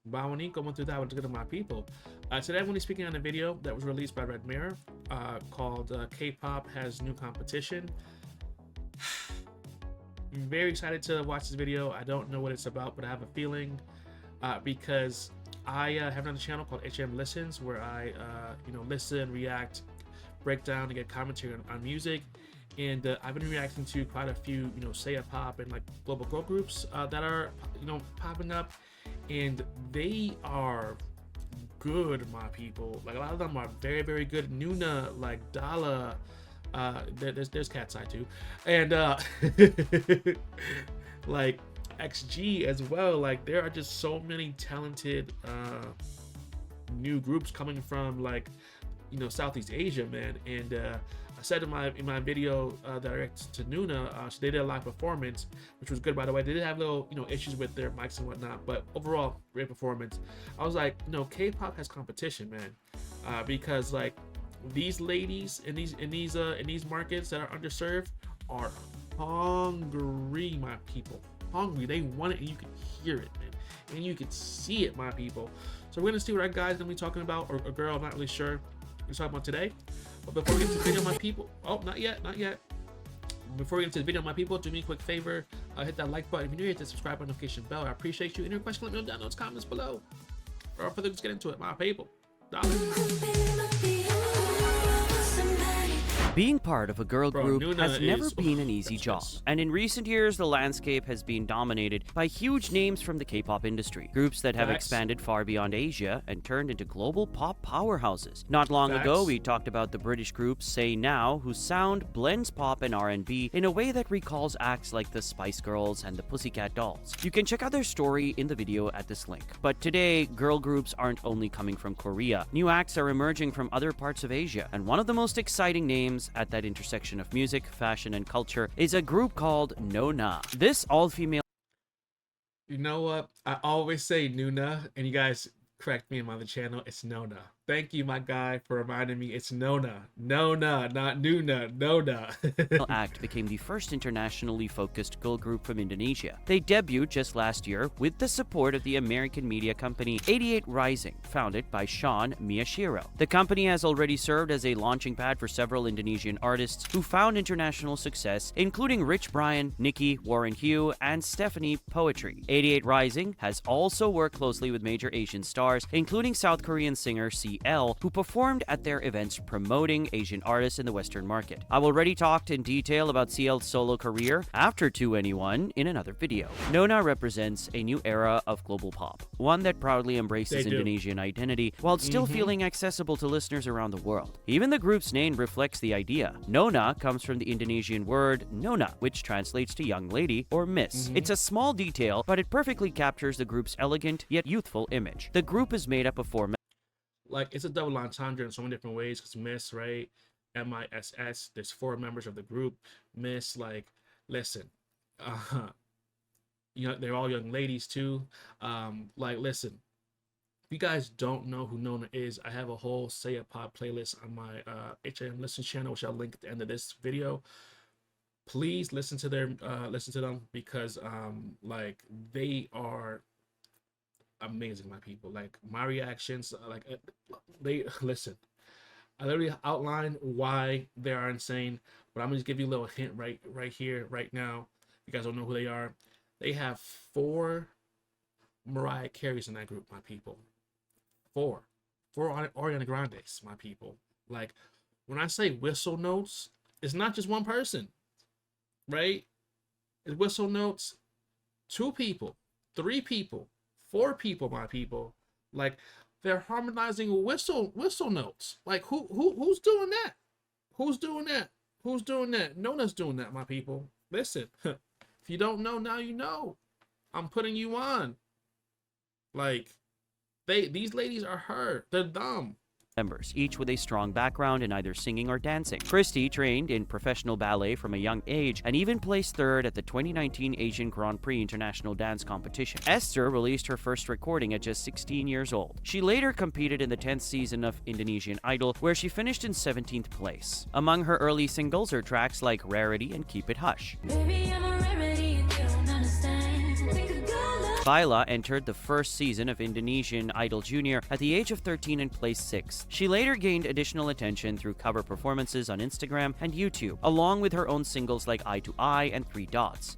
Bawo, como tu daw to my people. Today I'm going to be speaking on a video that was released by Red Mirror called K-pop has new competition. I'm very excited to watch this video. I don't know what it's about, but I have a feeling because I have another channel called H.I.M Listens where I listen, react, break down, and get commentary on music. And I've been reacting to quite a few, Saya Pop and like global girl groups that are, popping up, and they are good, my people. Like a lot of them are very, very good. Nona, like DOLLA, there's Katseye too, and like XG as well. Like there are just so many talented new groups coming from like Southeast Asia, man. And I said in my video direct to Nuna, they did a live performance, which was good, by the way. They did have little issues with their mics and whatnot, but overall great performance. I was like, K-pop has competition, man, because like these ladies in these markets that are underserved are hungry, my people. Hungry. They want it, and you can hear it, man, and you can see it, my people. So we're gonna see what our guy's gonna be talking about, or a girl, I'm not really sure. We're talking about today. But before we get to the video, my people, not yet. Before we get to the video, my people, do me a quick favor, hit that like button. If you're new, hit the subscribe notification bell. I appreciate you. Any questions, let me know down in those comments below. Without further ado, let's get into it, my people. Being part of a girl group Nuna has never is- been an easy job, and in recent years the landscape has been dominated by huge names from the K-pop industry. Groups that have Facts. expanded far beyond Asia and turned into global pop powerhouses. Not long ago, Facts. we talked about the British group Say Now, whose sound blends pop and R&B in a way that recalls acts like the Spice Girls and the Pussycat Dolls. You can check out their story in the video at this link. But today, girl groups aren't only coming from Korea. New acts are emerging from other parts of Asia, and one of the most exciting names at that intersection of music, fashion, and culture is a group called Nona. This all-female You know what? I always say Nuna, and you guys correct me on my other channel. It's Nona. Thank you, my guy, for reminding me. It's Nona. Nona, not Nuna. Nona. act became the first internationally focused girl group from Indonesia. They debuted just last year with the support of the American media company 88 Rising, founded by Sean Miyashiro. The company has already served as a launching pad for several Indonesian artists who found international success, including Rich Brian, Nicki, Warren Hugh, and Stephanie Poetry. 88 Rising has also worked closely with major Asian stars, including South Korean singer CL, who performed at their events promoting Asian artists in the Western market. I've already talked in detail about CL's solo career after 2NE1 in another video. Nona represents a new era of global pop, one that proudly embraces They do. Indonesian identity while still feeling accessible to listeners around the world. Even the group's name reflects the idea. Nona comes from the Indonesian word nona, which translates to young lady or miss. It's a small detail, but it perfectly captures the group's elegant yet youthful image. The group is made up of four Like it's a double entendre in so many different ways, because Miss, right? MISS, there's 4 members of the group. Miss, like, listen, they're all young ladies too. Like, listen, if you guys don't know who Nona is, I have a whole Say a Pop playlist on my H.I.M Listen channel, which I'll link at the end of this video. Please listen to them, because like they are amazing, my people. Like my reactions, like they listen. I literally outline why they are insane, but I'm gonna just give you a little hint right here, right now. You guys don't know who they are. They have 4 Mariah Careys in that group, my people. 4 Ariana Grandes, my people. Like when I say whistle notes, it's not just one person, right? It's whistle notes, 2 people, 3 people, 4 people, my people. Like they're harmonizing whistle notes. Like who's doing that? Who's doing that? Who's doing that? Nona's doing that, my people. Listen, if you don't know, now you know. I'm putting you on. Like these ladies are her. They're dumb. members, each with a strong background in either singing or dancing. Christy trained in professional ballet from a young age and even placed 3rd at the 2019 Asian Grand Prix International Dance Competition. Esther released her first recording at just 16 years old. She later competed in the 10th season of Indonesian Idol, where she finished in 17th place. Among her early singles are tracks like Rarity and Keep It Hush. Baby, I'm a rarity and you don't understand. We could go love Bawo entered the first season of Indonesian Idol Junior at the age of 13 and placed 6th. She later gained additional attention through cover performances on Instagram and YouTube, along with her own singles like Eye to Eye and 3 Dots.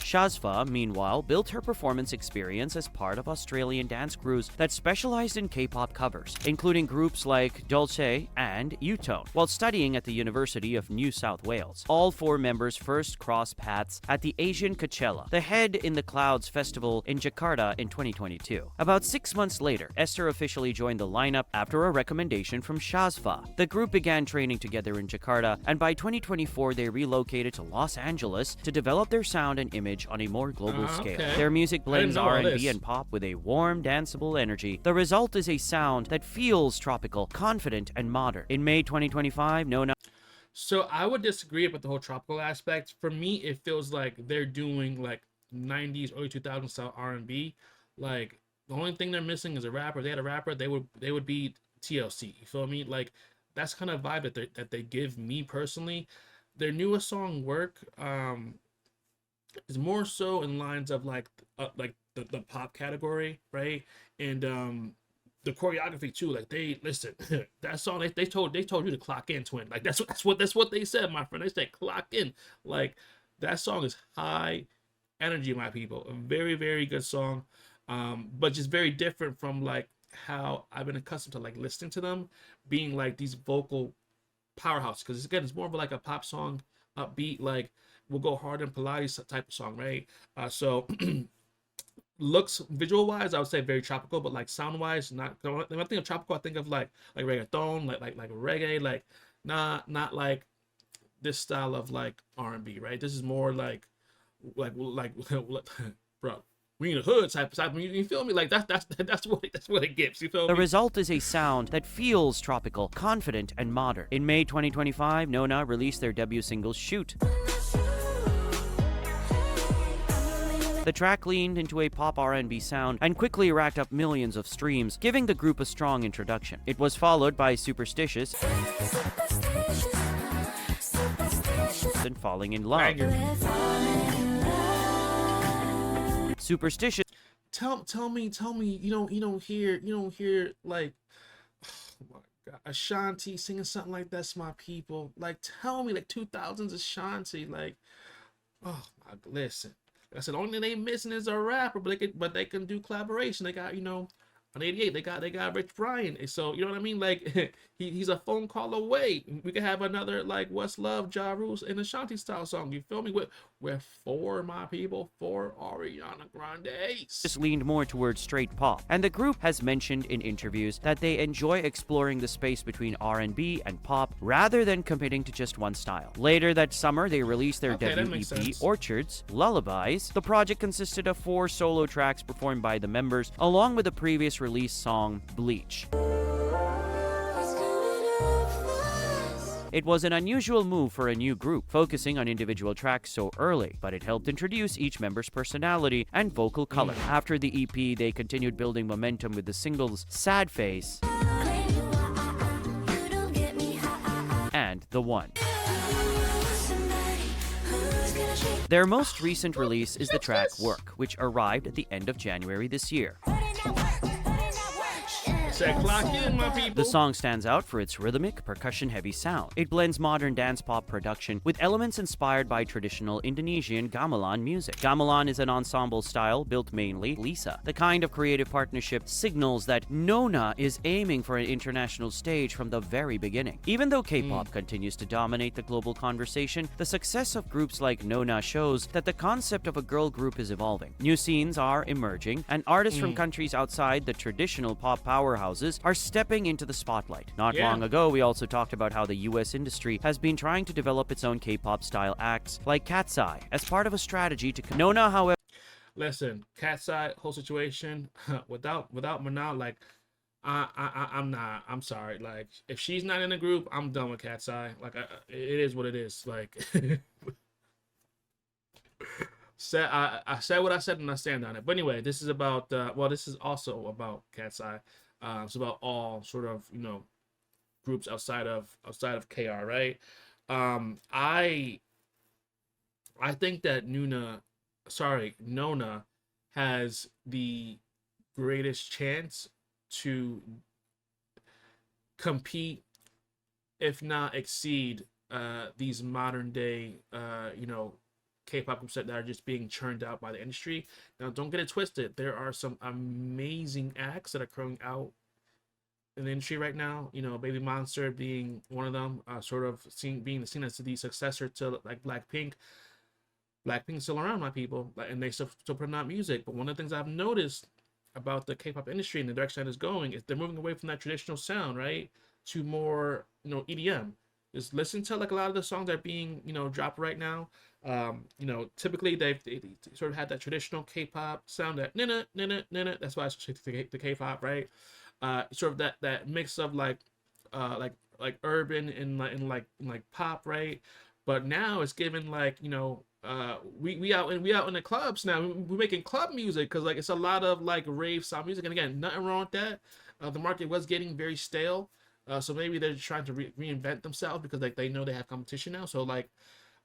Shazfa, meanwhile, built her performance experience as part of Australian dance crews that specialized in K-pop covers, including groups like DOLLA and U-Tone, while studying at the University of New South Wales. All 4 members first crossed paths at the Asian Coachella, the Head in the Clouds festival in Jakarta in 2022. About 6 months later, Esther officially joined the lineup after a recommendation from Shazfa. The group began training together in Jakarta, and by 2024 they relocated to Los Angeles to develop their sound and image on a more global scale. Okay. Their music blends know all R&B this. and pop with a warm, danceable energy. The result is a sound that feels tropical, confident, and modern. In May 2025, Nona. So I would disagree about the whole tropical aspect. For me, it feels like they're doing like 90s, early 2000s style R&B. Like the only thing they're missing is a rapper. If they had a rapper, they would be TLC. You feel me? Like that's kind of vibe that they give me personally. Their newest song, Work, is more so in lines of like the pop category, right? And the choreography too. Like they listen, that song they told you to clock in, twin. Like that's what they said, my friend. They said clock in. Like that song is high energy, my people. A very, very good song. But just very different from like how I've been accustomed to like listening to them being like these vocal powerhouse, because again it's more of like a pop song, upbeat, like we'll go hard in Pilates type of song, right? So looks visual wise I would say very tropical, but like sound wise not. When I think of tropical I think of like reggaeton, like reggae, like not like this style of like R&B, right? This is more like bro, we in the hood type. You feel me? Like that's what it gives. You feel me? The result is a sound that feels tropical, confident, and modern. In May 2025, Nona released their debut single, Shoot. The track leaned into a pop R&B sound and quickly racked up millions of streams, giving the group a strong introduction. It was followed by Superstitious and Falling in Love. Superstitious. Tell me you don't hear like, oh my god, Ashanti singing something like that's my people. Like tell me, like 2000s Ashanti, like, oh my, listen. Like I said, the only thing they missing is a rapper, but they can do collaboration. They got, on 88 they got Rich Brian. So you know what I mean? Like he's a phone call away. We could have another like What's Love, Ja Rule's in Ashanti style song. You feel me? We're 4, my people, 4 Ariana Grandes. This leaned more towards straight pop, and the group has mentioned in interviews that they enjoy exploring the space between R&B and pop rather than committing to just one style. Later that summer, they released their debut EP, sense. Orchards, Lullabies. The project consisted of 4 solo tracks performed by the members, along with the previous released song, Bleach. It was an unusual move for a new group, focusing on individual tracks so early, but it helped introduce each member's personality and vocal color. After the EP, they continued building momentum with the singles Sad Face and The One. Their most recent release is the track Work, which arrived at the end of January this year. Clock in, my people. The song stands out for its rhythmic, percussion-heavy sound. It blends modern dance pop production with elements inspired by traditional Indonesian gamelan music. Gamelan is an ensemble style built mainly Lisa. The kind of creative partnership signals that Nona is aiming for an international stage from the very beginning. Even though K-pop continues to dominate the global conversation, the success of groups like Nona shows that the concept of a girl group is evolving. New scenes are emerging, and artists from countries outside the traditional pop powerhouses are stepping into the spotlight. Not long ago, we also talked about how the US industry has been trying to develop its own K-pop style acts like Katseye as part of a strategy to Nona, however. Listen, Katseye whole situation without Mana, like I'm not. I'm sorry. Like if she's not in the group, I'm done with Katseye. Like it is what it is. Like I said what I said and I stand on it. But anyway, this is about this is also about Katseye. It's about all sort of groups outside of KR, right? I think that Nona has the greatest chance to compete, if not exceed, these modern day, K-pop groups that are just being churned out by the industry. Now, don't get it twisted. There are some amazing acts that are coming out in the industry right now. Baby Monster being one of them, sort of being seen as the successor to like Blackpink. Blackpink's still around, my people, and they still putting out music. But one of the things I've noticed about the K-pop industry and the direction that is going is they're moving away from that traditional sound, right, to more, EDM. Just listen to like a lot of the songs that are being, dropped right now. Typically they sort of had that traditional K-pop sound, that nina nina nina. That's why I associate the K-pop, right? Sort of that mix of like urban and like pop, right? But now it's given like, we out in the clubs now. We're making club music because like it's a lot of like rave sound music. And again, nothing wrong with that. The market was getting very stale, so maybe they're trying to reinvent themselves because like they know they have competition now. So like,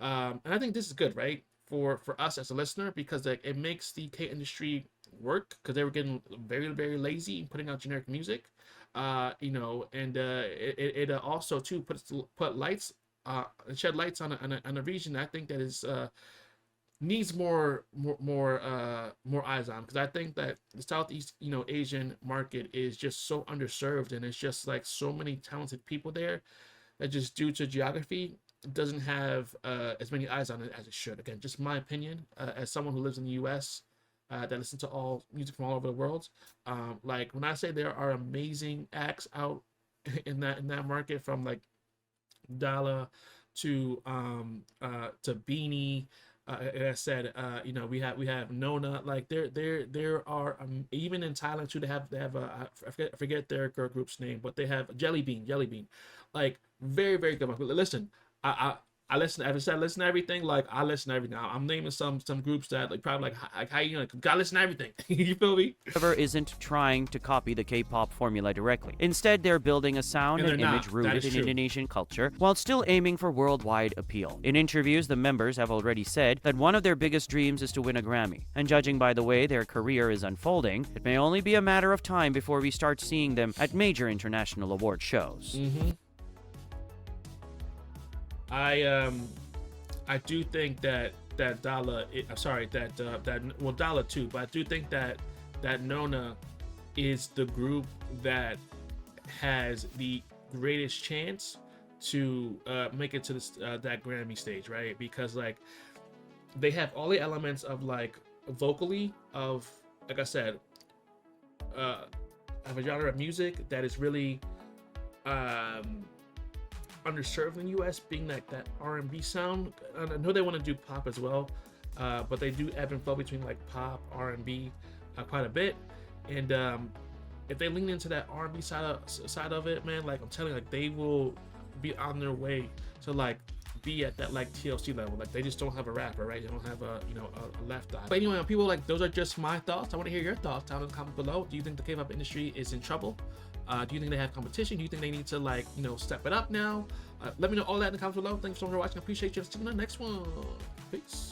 and I think this is good, right, for us as a listener, because like it makes the K industry work, because they were getting very very lazy in putting out generic music, and it also too put lights, and shed lights on a region I think that is needs more eyes on, because I think that the Southeast Asian market is just so underserved, and it's just like so many talented people there that just due to geography doesn't have as many eyes on it as it should. Again, just my opinion, as someone who lives in the U.S. That listen to all music from all over the world. Like when I say there are amazing acts out in that market, from like DOLLA to BINI. Like I said, we have Nona. Like there are, even in Thailand too. They have I forget their girl group's name, but they have Jelly Bean, like very very good. Listen, I listen. As I said, listen to everything. Like I listen to everything. I'm naming some groups that like probably like how gotta listen to everything. You feel me? However, isn't trying to copy the K-pop formula directly. Instead, they're building a sound and image rooted in Indonesian culture while still aiming for worldwide appeal. In interviews, the members have already said that one of their biggest dreams is to win a Grammy. And judging by the way their career is unfolding, it may only be a matter of time before we start seeing them at major international award shows. I do think that DOLLA, DOLLA too, but I do think that Nona is the group that has the greatest chance to make it to this that Grammy stage, right? Because like they have all the elements of like vocally of, like I said, of a genre of music that is really underserved in the US, being like that R&B sound. I know they want to do pop as well, but they do ebb and flow between like pop, R&B quite a bit. And if they lean into that R&B side of it, man, like I'm telling you, like they will be on their way to like be at that like TLC level. Like they just don't have a rapper, right? They don't have a a left eye. But anyway, people, like those are just my thoughts. I want to hear your thoughts down in the comments below. Do you think the K-pop industry is in trouble? Do you think they have competition? Do you think they need to like step it up now? Let me know all that in the comments below. Thanks so much for watching. I appreciate you. See you in the next one. Peace.